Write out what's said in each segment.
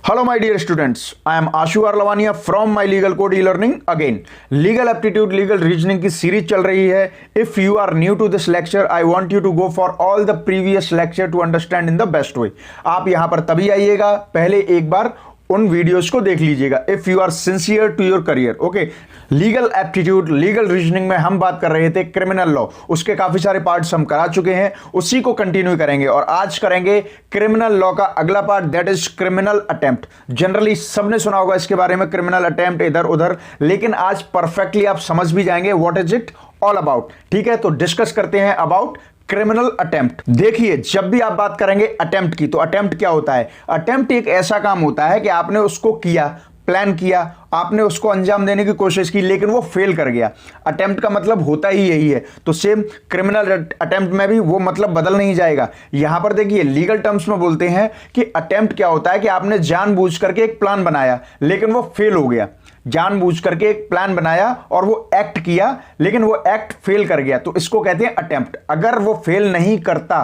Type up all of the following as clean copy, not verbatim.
Hello, my dear students. I am Ashu Arlavania from my Legal Code e-learning again. Legal aptitude, legal reasoning की series चल रही है. If you are new to this lecture, I want you to go for all the previous lecture to understand in the best way. आप यहाँ पर तभी आइएगा, पहले एक बार उन वीडियोस को देख लीजिएगा. If you are sincere to your career. Okay, legal aptitude, legal reasoning में हम बात कर रहे थे क्रिमिनल लॉ. उसके काफी सारे पार्ट्स हम करा चुके हैं, उसी को कंटिन्यू करेंगे और आज करेंगे क्रिमिनल लॉ का अगला part, that is criminal attempt. Generally सबने सुना होगा इसके बारे में, क्रिमिनल अटेम्प्ट इधर उधर, लेकिन आज परफेक्टली आप समझ भी जाएंगे what is it all about. ठीक है, तो डिस्कस करते हैं अबाउट क्रिमिनल अटेम्प्ट. देखिए, जब भी आप बात करेंगे अटेम्प्ट की, तो अटेम्प्ट क्या होता है? अटेम्प्ट एक ऐसा काम होता है कि आपने उसको किया, प्लान किया, आपने उसको अंजाम देने की कोशिश की, लेकिन वो फेल कर गया. अटेम्प्ट का मतलब होता ही यही है. तो सेम क्रिमिनल अटेम्प्ट में भी वो मतलब बदल नहीं जाएगा. यहां पर देखिए, लीगल टर्म्स में बोलते हैं कि अटेम्प्ट क्या होता है कि आपने जानबूझ करके एक प्लान बनाया लेकिन वो फेल हो गया. जानबूझ करके एक प्लान बनाया और वो एक्ट किया लेकिन वो एक्ट फेल कर गया, तो इसको कहते हैं अटेम्प्ट. अगर वो फेल नहीं करता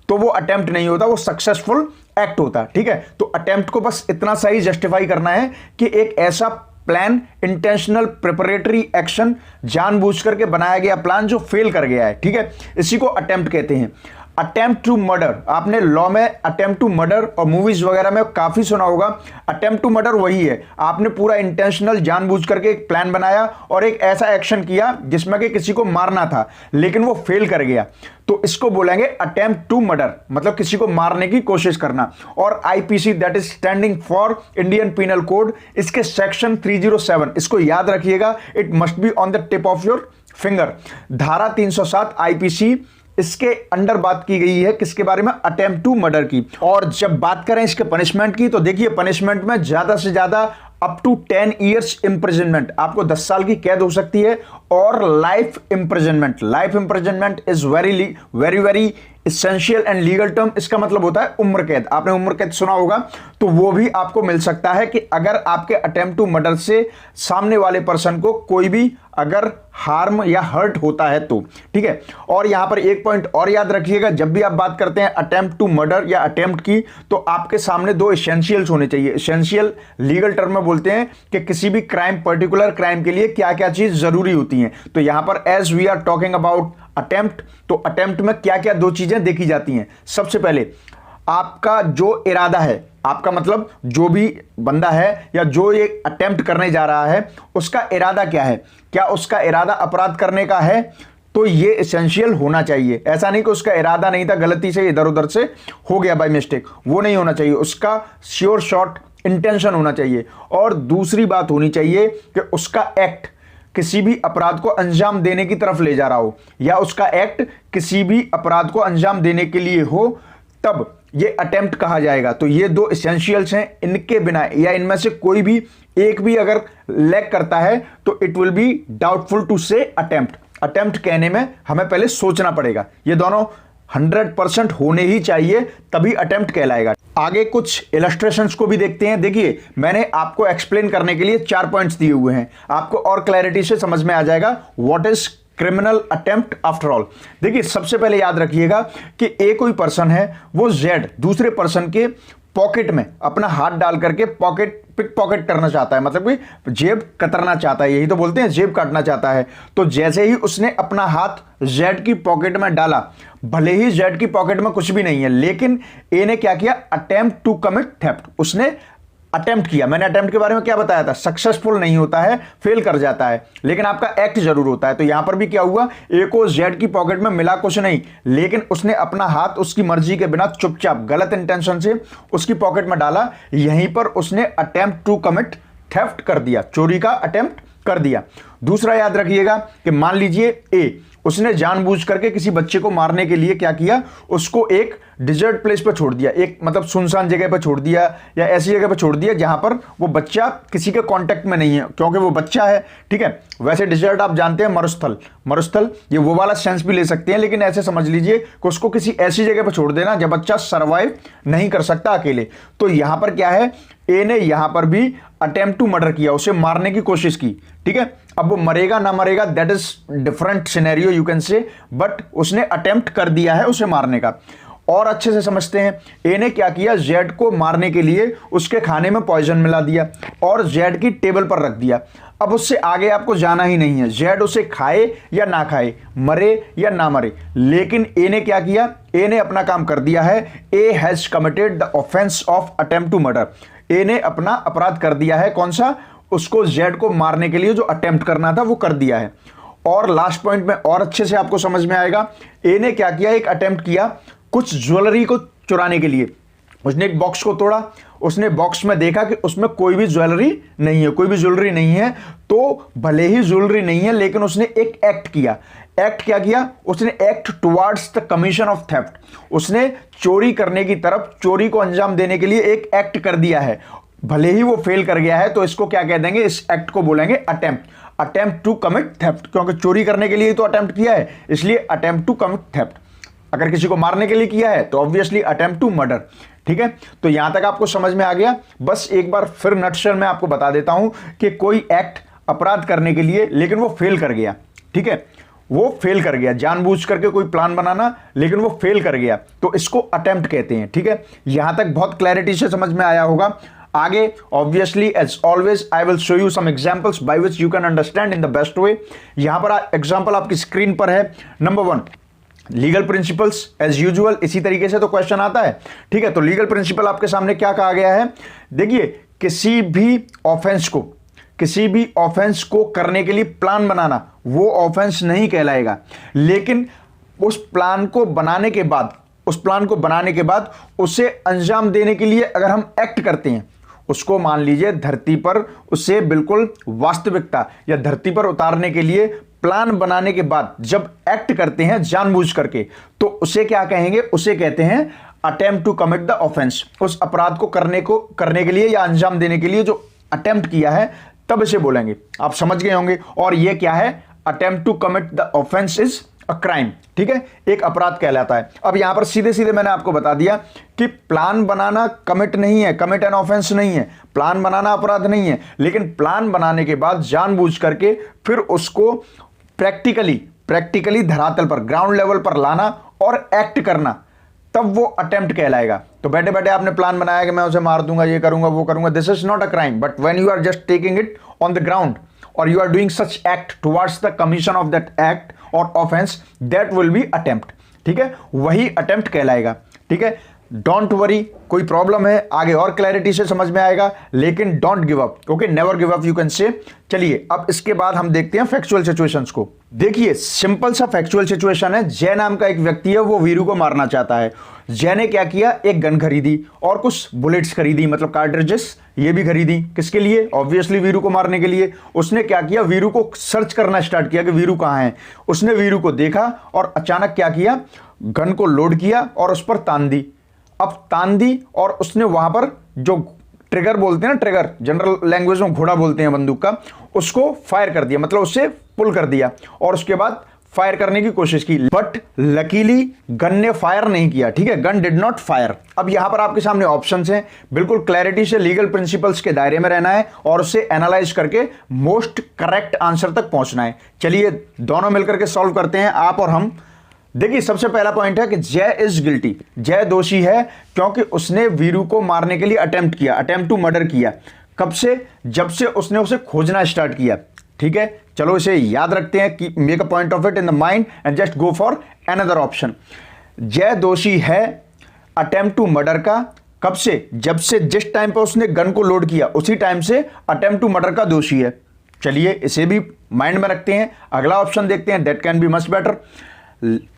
तो वो अटेम्प्ट नहीं होता, वो सक्सेसफुल एक्ट होता. ठीक है, तो अटेम्प्ट को बस इतना सही जस्टिफाई करना है कि एक ऐसा प्लान, इंटेंशनल प्रिपरेटरी एक्शन, जानबूझ करके बनाया गया प्लान जो फेल कर गया है. ठीक है, इसी को अटेम्प्ट कहते हैं. अटेम्प्ट टू मर्डर, आपने लॉ में अटेम्प्ट टू मर्डर और मूवीज वगैरह में काफी सुना होगा. अटेम्प्ट टू मर्डर वही है, आपने पूरा इंटेंशनल जानबूझ करके एक प्लान बनाया और एक ऐसा एक्शन किया जिसमें कि किसी को मारना था लेकिन वो फेल कर गया, तो इसको बोलेंगे अटेम्प्ट टू मर्डर, मतलब किसी को मारने की कोशिश करना. और IPC, that is standing for Indian penal code, इसके सेक्शन 307, इसको याद रखिएगा, it must be on the tip of your finger. धारा 307 आईपीसी, इसके अंडर बात की गई है किसके बारे में? अटेम्प्ट टू मर्डर की. और जब बात करें इसके पनिशमेंट की, तो देखिए पनिशमेंट में ज्यादा से ज्यादा अप टू 10 ईयर्स इंप्रिजनमेंट, आपको 10 साल की कैद हो सकती है, और life imprisonment. Life imprisonment is very very very essential and legal term. इसका मतलब होता है उम्र कैद. आपने उम्र कैद सुना होगा, तो वो भी आपको मिल सकता है कि अगर आपके अटेम्प्ट टू मर्डर से सामने वाले पर्सन को कोई भी अगर हार्म या हर्ट होता है तो. ठीक है, और यहां पर एक पॉइंट और याद रखिएगा, जब भी आप बात करते हैं अटेम्प्ट टू मर्डर या अटेम्प्ट की, तो आपके सामने दो एसेंशियल्स होने चाहिए. एसेंशियल लीगल टर्म में बोलते हैं कि किसी भी क्राइम, पर्टिकुलर क्राइम के लिए क्या क्या चीज जरूरी होती हैं. तो यहां पर as we are talking about attempt, तो अटेम्प्ट में क्या क्या दो चीजें देखी जाती हैं. सबसे पहले आपका जो इरादा है, आपका मतलब जो भी बंदा है या जो ये अटेम्प्ट करने जा रहा है, उसका इरादा क्या है. क्या उसका इरादा अपराध करने का है? तो ये एसेंशियल होना चाहिए. ऐसा नहीं कि उसका इरादा नहीं था, गलती से इधर उधर से हो गया बाय मिस्टेक, वो नहीं होना चाहिए. उसका श्योर शॉट इंटेंशन होना चाहिए. और दूसरी बात होनी चाहिए कि उसका एक्ट किसी भी अपराध को अंजाम देने की तरफ ले जा रहा हो, या उसका एक्ट किसी भी अपराध को अंजाम देने के लिए हो, तब ये अटेम्प्ट कहा जाएगा. तो ये दो एसेंशियल्स हैं, इनके बिना या इनमें से कोई भी एक भी अगर लैक करता है तो it will be doubtful to say attempt. Attempt कहने में हमें पहले सोचना पड़ेगा. ये दोनों 100% होने ही चाहिए, तभी अटेम्प्ट कहलाएगा. आगे कुछ इलस्ट्रेशंस को भी देखते हैं. देखिए, मैंने आपको एक्सप्लेन करने के लिए 4 पॉइंट्स दिए हुए हैं, आपको और क्लैरिटी से समझ में आ जाएगा what is criminal attempt after all. देखिए, सबसे पहले याद रखिएगा कि एक कोई पर्सन है, वो जेड दूसरे पर्सन के पॉकेट में अपना हाथ डाल करके पिक पॉकेट करना चाहता है, मतलब कि जेब कतरना चाहता है, यही तो बोलते हैं, जेब काटना चाहता है. तो जैसे ही उसने अपना हाथ जेड की पॉकेट में डाला, भले ही जेड की पॉकेट में कुछ भी नहीं है, लेकिन ए ने क्या किया? Attempt to commit theft. उसने अटेम्प्ट किया. मैंने अटेम्प्ट के बारे में क्या बताया था? सक्सेसफुल नहीं होता है, फेल कर जाता है, लेकिन आपका एक्ट जरूर होता है. तो यहां पर भी क्या हुआ? ए को जेड की पॉकेट में मिला कुछ नहीं, लेकिन उसने अपना हाथ उसकी मर्जी के बिना चुपचाप गलत इंटेंशन से उसकी पॉकेट में डाला. यहीं पर उसने अटेम्प्ट टू कमिट थेफ्ट कर दिया, चोरी का अटेम्प्ट कर दिया. दूसरा याद रखिएगा कि मान लीजिए ए, उसने जानबूझ करके किसी बच्चे को मारने के लिए क्या किया? उसको एक डिजर्ट प्लेस पर छोड़ दिया, एक मतलब सुनसान जगह पर छोड़ दिया, या ऐसी जगह पर छोड़ दिया जहां पर वो बच्चा किसी के कांटेक्ट में नहीं है, क्योंकि वो बच्चा है. ठीक है, वैसे डिजर्ट आप जानते हैं, मरुस्थल. मरुस्थल ये वो वाला सेंस भी ले सकते हैं, लेकिन ऐसे समझ लीजिए कि उसको किसी ऐसी जगह पर छोड़ देना जब बच्चा सर्वाइव नहीं कर सकता अकेले. तो यहां पर क्या है? ए ने यहां पर भी अटेम्प्ट टू मर्डर किया, उसे मारने की कोशिश की. ठीक है, अब वो मरेगा ना मरेगा, that is different scenario you can say, but उसने अटेम्प्ट कर दिया है उसे मारने का. और अच्छे से समझते हैं। ए ने क्या किया, जेड को मारने के लिए उसके खाने में पॉइजन मिला दिया और जेड की टेबल पर रख दिया। अब उससे आगे आपको जाना ही नहीं है, जेड उसे खाए या ना खाए, मरे या ना मरे, लेकिन ए ने क्या किया, ए ने अपना काम कर दिया है। A has committed the offence of attempt to murder. A ने अपना अपराध कर दिया है, कौन सा, उसको जेड को मारने के लिए जो अटेम्प्ट करना था वो कर दिया है। और लास्ट पॉइंट में और अच्छे से आपको समझ में आएगा, ए ने क्या किया, एक अटेम्प्ट किया कुछ ज्वेलरी को चुराने के लिए। उसने एक बॉक्स को तोड़ा, उसने बॉक्स में देखा कि उसमें कोई भी ज्वेलरी नहीं है, कोई भी ज्वेलरी नहीं है, तो भले ही ज्वेलरी नहीं है लेकिन उसने एक एक्ट किया। एक्ट क्या किया, उसने act towards the commission of theft. उसने चोरी करने की तरफ, चोरी को अंजाम देने के लिए एक एक्ट कर दिया है। भले ही वो फेल कर गया है तो इसको क्या कह देंगे, इस एक्ट को बोलेंगे attempt, attempt to commit theft, क्योंकि चोरी करने के लिए तो अटेम्प्ट किया है, इसलिए अटेम्प्ट टू कमिट थेफ्ट। अगर किसी को मारने के लिए किया है तो ऑब्वियसली अटेम्प्ट टू मर्डर। ठीक है, तो यहां तक आपको समझ में आ गया। बस एक बार फिर नटशल में आपको बता देता हूं कि कोई एक्ट अपराध करने के लिए लेकिन वो फेल कर गया। ठीक है, वो फेल कर गया, जानबूझ करके कोई प्लान बनाना लेकिन वो फेल कर गया, तो इसको अटेम्प्ट कहते हैं। ठीक है, यहां तक बहुत क्लैरिटी से समझ में आया होगा। आगे obviously as always I will show you some examples by which you can understand in the best way. यहां पर एग्जांपल आपकी स्क्रीन पर है। Number 1, legal principles as usual, इसी तरीके से तो क्वेश्चन आता है। ठीक है, तो लीगल प्रिंसिपल आपके सामने क्या कहा गया है, देखिए किसी भी ऑफेंस को करने के लिए प्लान बनाना वो ऑफेंस नहीं कहलाएगा, लेकिन उस प्लान को बनाने के बाद उसे अंजाम देने के लिए अगर हम एक्ट करते हैं, उसको मान लीजिए धरती पर उसे बिल्कुल वास्तविकता या धरती पर उतारने के लिए प्लान बनाने के बाद जब एक्ट करते हैं जानबूझ करके, तो उसे क्या कहेंगे, उसे कहते हैं attempt to commit the offence. उस अपराध को करने के लिए या अंजाम देने के लिए जो अटेम्प्ट किया है तब इसे बोलेंगे। आप समझ गए होंगे। और ये क्या है, attempt to commit the offence is a crime. ठीक है, एक अपराध कहलाता है। अब यहां पर सीधे सीधे मैंने आपको बता दिया कि प्लान बनाना कमिट नहीं है, कमिट एन ऑफेंस नहीं है, प्लान बनाना अपराध नहीं है, लेकिन प्लान बनाने के बाद जानबूझ करके फिर उसको प्रैक्टिकली धरातल पर, ग्राउंड लेवल पर लाना और एक्ट करना, तब वो अटेम्प्ट कहलाएगा। तो बैठे बैठे आपने प्लान बनाया कि मैं उसे मार दूंगा, ये करूंगा, वो करूंगा, this is not a crime, but when you are just taking it on the ground और you are doing such act towards the commission of that act or offense, that will be attempt। ठीक है, वही attempt कहलाएगा। ठीक है, don't worry, कोई problem है आगे और क्लैरिटी से समझ में आएगा, लेकिन don't give up. Okay, never give up you can say. चलिए अब इसके बाद हम देखते हैं फैक्चुअल सिचुएशंस को। देखिए सिंपल सा फैक्चुअल सिचुएशन है। जय नाम का एक व्यक्ति है, वो वीरू को मारना चाहता है। जय ने क्या किया, एक गन खरीदी और कुछ बुलेट्स खरीदी, मतलब कार्ट्रिजेस, ये भी खरीदी। किसके लिए, ऑब्वियसली वीरू को मारने के लिए। उसने क्या किया, वीरू को सर्च करना स्टार्ट किया कि वीरू कहां है। उसने वीरू को देखा और अचानक क्या किया, गन को लोड किया और उस पर तान दी। अब तान दी और उसने वहां पर जो ट्रिगर बोलते हैं ना, ट्रिगर जनरल लैंग्वेज में घोड़ा बोलते हैं बंदूक का, उसको फायर कर दिया, मतलब उससे पुल कर दिया और उसके बाद फायर करने की कोशिश की, बट लकीली गन ने फायर नहीं किया। ठीक है, गन डिड नॉट फायर। अब यहां पर आपके सामने ऑप्शंस हैं, बिल्कुल क्लैरिटी से लीगल प्रिंसिपल्स के दायरे में रहना है और उसे एनालाइज करके मोस्ट करेक्ट आंसर तक पहुंचना है। चलिए दोनों मिलकर के सॉल्व करते हैं, आप और हम। देखिए सबसे पहला पॉइंट है कि जय इज गिल्टी, जय दोषी है क्योंकि उसने वीरू को मारने के लिए अटेम्प्ट किया, अटेम्प्ट टू मर्डर किया। कब से, जब से उसने उसे खोजना स्टार्ट किया। ठीक है, चलो इसे याद रखते हैं कि make a point of it in the mind and just go for another option. जय दोषी है अटेम्प्ट टू मर्डर का, कब से, जब से जिस टाइम पर उसने गन को लोड किया उसी टाइम से अटेम्प्ट टू मर्डर का दोषी है। चलिए इसे भी माइंड में रखते हैं। अगला ऑप्शन देखते हैं, that can be much better.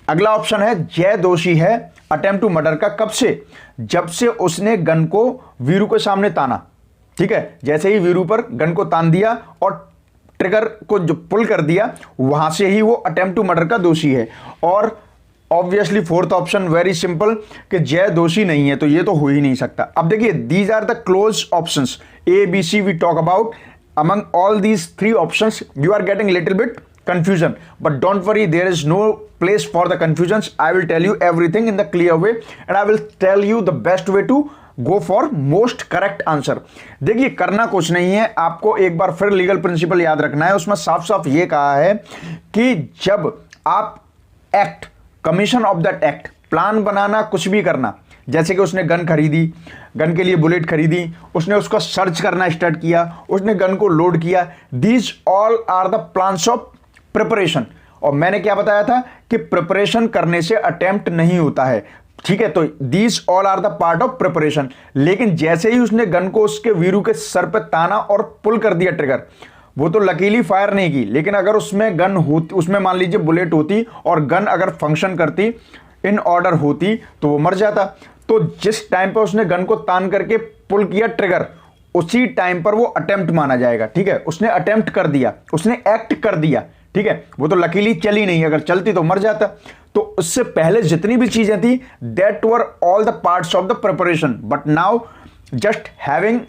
अगला ऑप्शन है जय दोषी है अटेम्प्ट टू मर्डर का, कब से, जब से उसने गन को वीरू के सामने ताना। ठीक है, जैसे ही वीरू पर गन को तान दिया और ट्रिगर को जो पुल कर दिया, वहां से ही वो अटेम्प्ट टू मर्डर का दोषी है। और obviously fourth option very simple कि जय दोषी नहीं है, तो ये तो हो ही नहीं सकता। अब देखिए these are the close options, A B C we talk about. among all these three options you are getting little bit confusion, but don't worry, there is no place for the confusions. I will tell you everything in the clear way and I will tell you the best way to go for most correct answer। देखिए करना कुछ नहीं है, आपको एक बार फिर legal principal याद रखना है। उसमें साफ साफ ये कहा है कि जब आप act, commission of that act, plan बनाना, कुछ भी करना, जैसे कि उसने गन खरीदी, गन के लिए बुलेट खरीदी, उसने उसका सर्च करना स्टार्ट किया, उसने गन को लोड किया, these all are the plans of preparation. और मैंने क्या बताया था कि प्रिपरेशन करने से अटेम्प्ट नहीं होता है, ठीक है। तो these all are the part of preparation. लेकिन जैसे ही उसने गन को उसके वीरू के सर पे ताना और पुल कर दिया ट्रिगर, वो तो लकीली फायर नहीं की, लेकिन अगर उसमें गन होती, उसमें मान लीजिए बुलेट होती और गन अगर फंक्शन करती, इन ऑर्डर होती, तो वो मर जाता। तो जिस टाइम पर उसने गन को तान करके पुल किया ट्रिगर, उसी टाइम पर वो अटेम्प्ट माना जाएगा, ठीक है। उसने अटेम्प्ट कर दिया, उसने एक्ट कर दिया, ठीक है। वो तो लकीली चली नहीं, अगर चलती तो मर जाता। तो उससे पहले जितनी भी चीजें थी, that were all the parts of the preparation, but now just having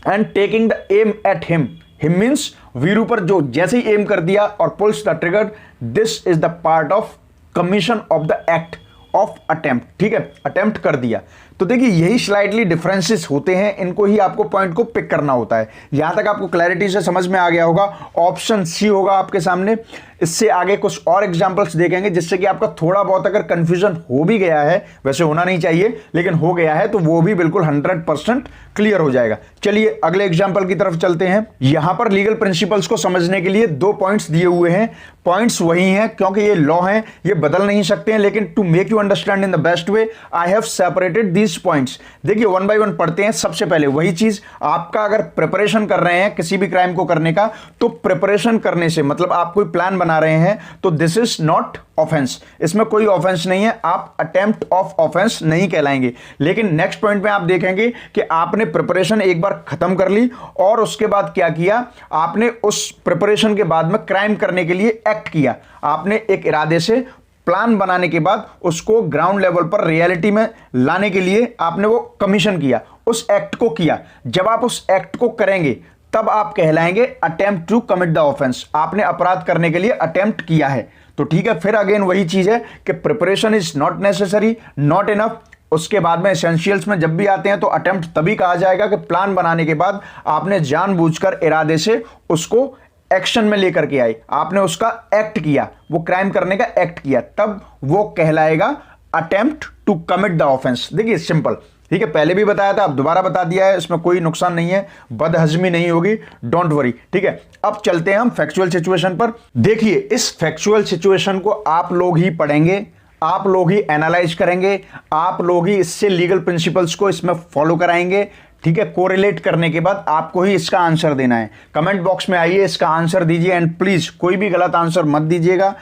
and taking the aim at him. Him means Veeru पर जो जैसे ही एम कर दिया और pulls the trigger, this is the part of commission of the act of attempt, ठीक है। Attempt कर दिया। तो देखिए यही स्लाइटली डिफरेंसेस होते हैं, इनको ही आपको पॉइंट को पिक करना होता है। यहां तक आपको क्लैरिटी से समझ में आ गया होगा। ऑप्शन सी होगा आपके सामने। इससे आगे कुछ और एग्जांपल्स देखेंगे जिससे कि आपका थोड़ा बहुत अगर कंफ्यूजन हो भी गया है, वैसे होना नहीं चाहिए लेकिन हो गया है, तो वो भी बिल्कुल 100% क्लियर हो जाएगा। चलिए अगले एग्जांपल की तरफ चलते हैं। यहां पर लीगल प्रिंसिपल्स को समझने के लिए 2 पॉइंट्स दिए हुए हैं। पॉइंट्स वही हैं क्योंकि ये लॉ हैं, ये बदल नहीं सकते हैं, लेकिन to make you understand in the best way I have separated these points. देखिए 1 बाय 1 पढ़ते हैं। सबसे पहले वही चीज, आपका अगर प्रिपरेशन कर रहे हैं किसी भी क्राइम को करने का, तो प्रिपरेशन करने से मतलब आप कोई प्लान बना रहे हैं, तो दिस इज नॉट ऑफेंस, इसमें कोई ऑफेंस नहीं है, आप अटेम्प्ट ऑफ ऑफेंस नहीं कहलाएंगे। लेकिन नेक्स्ट पॉइंट में आप देखेंगे कि आपने प्रिपरेशन एक बार खत्म कर ली और उसके बाद क्या किया, आपने उस प्रिपरेशन के बाद में क्राइम करने के लिए एक्ट किया। आपने एक इरादे से प्लान बनाने के बाद उसको ग्राउंड लेवल पर रियलिटी में लाने के लिए आपने वो कमीशन किया, उस एक्ट को किया। जब आप उस एक्ट को करेंगे तब आप कहलाएंगे attempt to commit the offence, आपने अपराध करने के लिए अटेम्प्ट किया है। तो ठीक है, फिर अगेन वही चीज है कि preparation is not necessary, not enough. उसके बाद में एसेंशियल्स में जब भी आते हैं तो अटेम्प्ट तभी कहा जाएगा कि प्लान बनाने के बाद आपने जानबूझकर इरादे से उसको एक्शन में लेकर के आए, आपने उसका एक्ट किया, वो क्राइम करने का एक्ट किया, तब वो कहलाएगा attempt to commit the offence. देखिए सिंपल, ठीक है, पहले भी बताया था, अब दोबारा बता दिया है, इसमें कोई नुकसान नहीं है, बदहजमी नहीं होगी, डोंट वरी। ठीक है, अब चलते हैं हम फैक्चुअल सिचुएशन पर। देखिए इस फैक्चुअल सिचुएशन को आप लोग ही पढ़ेंगे, आप लोग ही एनालाइज करेंगे, आप लोग ही इससे लीगल प्रिंसिपल्स को इसमें फॉलो कराएंगे। ठीक है, कोरिलेट करने के बाद आपको ही इसका आंसर देना है। कमेंट बॉक्स में आइए, इसका आंसर दीजिए एंड प्लीज कोई भी गलत आंसर मत दीजिएगा।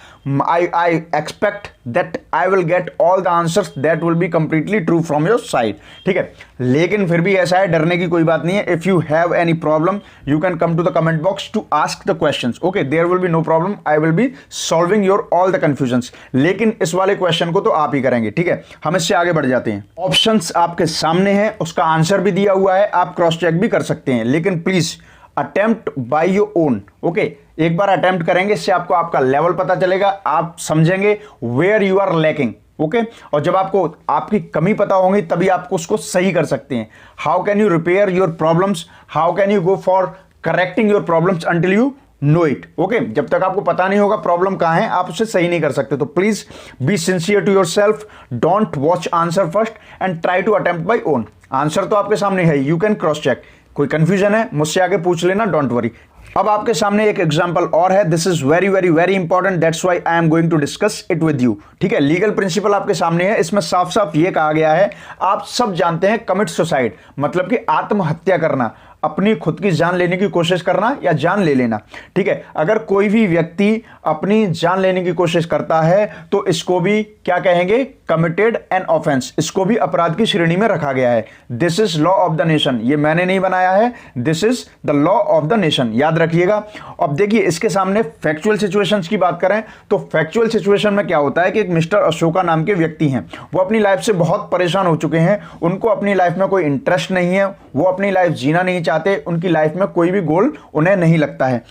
I expect that I will get all the answers that will be completely true from your side. ठीक है, लेकिन फिर भी ऐसा है, डरने की कोई बात नहीं है। If you have any problem you can come to the comment box to ask the questions. Okay, there will be no problem, I will be solving your all the confusions. लेकिन इस वाले क्वेश्चन को तो आप ही करेंगे। ठीक है, हम इससे आगे बढ़ जाते हैं। ऑप्शंस आपके सामने हैं, उसका आंसर भी दिया हुआ है, आप क्रॉस चेक भी कर सकते हैं, लेकिन please attempt by your own. Okay, एक बार अटेम्प्ट करेंगे, इससे आपको आपका लेवल पता चलेगा, आप समझेंगे where you are lacking. Okay, और जब आपको आपकी कमी पता होगी तभी आपको उसको सही कर सकते हैं। How can you repair your problems, how can you go for correcting your problems until you know it. Okay, जब तक आपको पता नहीं होगा प्रॉब्लम कहां है, आप उसे सही नहीं कर सकते। तो please be sincere to yourself, don't watch answer first and try to attempt by own. Answer तो आपके सामने है, यू कैन क्रॉस चेक। कोई कंफ्यूजन है मुझसे आगे पूछ लेना, डोंट वरी। अब आपके सामने एक एग्जांपल और है, this is very very very important, that's why I am going to discuss it with you. ठीक है, लीगल प्रिंसिपल आपके सामने है, इसमें साफ साफ ये कहा गया है, आप सब जानते हैं कमिट सुसाइड मतलब कि आत्महत्या करना, अपनी खुद की जान लेने की कोशिश करना या जान ले लेना। ठीक है, अगर कोई भी व्यक्ति अपनी जान लेने की कोशिश करता है तो इसको भी क्या कहेंगे, कमिटेड एन ऑफेंस, इसको भी अपराध की श्रेणी में रखा गया है। This is law of the nation, ये मैंने नहीं बनाया है, this is the law of the nation, याद रखिएगा। अब देखिए इसके सामने फैक्चुअल सिचुएशंस की बात करें तो फैक्चुअल सिचुएशन में क्या होता है कि एक मिस्टर अशोका नाम के व्यक्ति हैं, वो अपनी लाइफ से बहुत परेशान हो चुके हैं, उनको अपनी लाइफ में कोई इंटरेस्ट नहीं है, वो अपनी लाइफ जीना नहीं चाहते, उनकी लाइफ में कोई भी गोल उन्हें नहीं लगता है।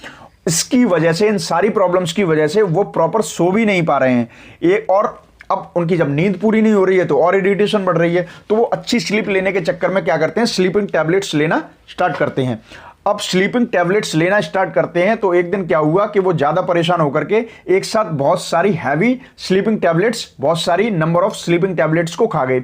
इसकी वजह से, इन सारी प्रॉब्लम्स की वजह से वो प्रॉपर सो भी नहीं पा रहे हैं। एक और अब उनकी जब नींद पूरी नहीं हो रही है तो और इरिटेशन बढ़ रही है, तो वो अच्छी स्लीप लेने के चक्कर में क्या करते हैं, स्लीपिंग टैबलेट्स लेना स्टार्ट करते हैं। अब स्लीपिंग टैबलेट्स लेना स्टार्ट करते हैं तो एक दिन क्या हुआ कि वो ज़्यादा परेशान होकर के एक साथ बहुत सारी हैवी स्लीपिंग टैबलेट्स, बहुत सारी नंबर ऑफ स्लीपिंग टैबलेट्स को खा गए।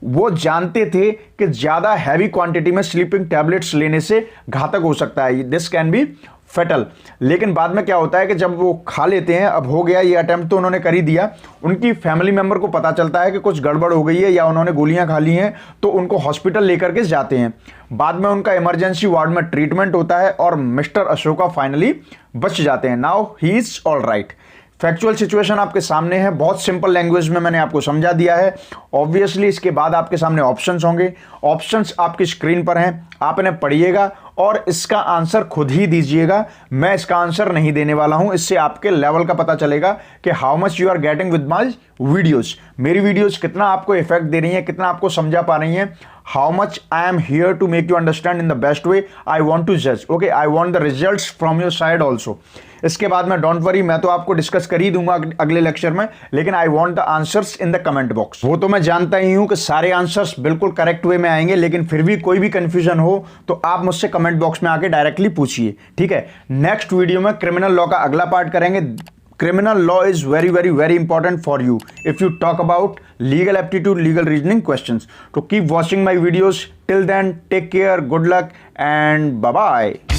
वो जानते थे कि ज़्यादा हैवी क्वांटिटी में स्लीपिंग टैबलेट्स लेने से घातक हो सकता है, दिस कैन बी फेटल। लेकिन बाद में क्या होता है कि जब वो खा लेते हैं, अब हो गया ये अटेम्प्ट तो उन्होंने कर ही दिया, उनकी फैमिली मेंबर को पता चलता है कि कुछ गड़बड़ हो गई है या उन्होंने गोलियां खा ली हैं, तो उनको हॉस्पिटल लेकर के जाते हैं। बाद में उनका इमरजेंसी वार्ड में ट्रीटमेंट होता है और मिस्टर अशोका फाइनली बच जाते हैं। Now he is all right. Factual situation आपके सामने है, बहुत सिंपल लैंग्वेज में मैंने आपको समझा दिया है। ऑब्वियसली इसके बाद आपके सामने ऑप्शंस होंगे, ऑप्शंस आपकी स्क्रीन पर हैं, आप इन्हें पढ़िएगा और इसका आंसर खुद ही दीजिएगा। मैं इसका आंसर नहीं देने वाला हूं, इससे आपके लेवल का पता चलेगा कि how much you are getting with my videos. मेरी वीडियोस कितना आपको इफेक्ट दे रही हैं, कितना आपको समझा पा रही हैं। How much I am here to make you understand in the best way. I want to जज, okay, I want the results from your side also. इसके बाद में डोंट वरी, मैं तो आपको डिस्कस कर ही दूंगा अगले लेक्चर में, लेकिन आई want the answers in the comment box. वो तो मैं जानता ही हूं कि सारे आंसर्स बिल्कुल करेक्ट वे में आएंगे, लेकिन फिर भी कोई भी कंफ्यूजन हो तो आप मुझसे कमेंट बॉक्स में आके डायरेक्टली पूछिए, ठीक है। नेक्स्ट वीडियो में क्रिमिनल लॉ का अगला पार्ट करेंगे। Criminal law is very very very important for you if you talk about legal aptitude, legal reasoning questions. So keep watching my videos. Till then, take care, good luck, and bye bye.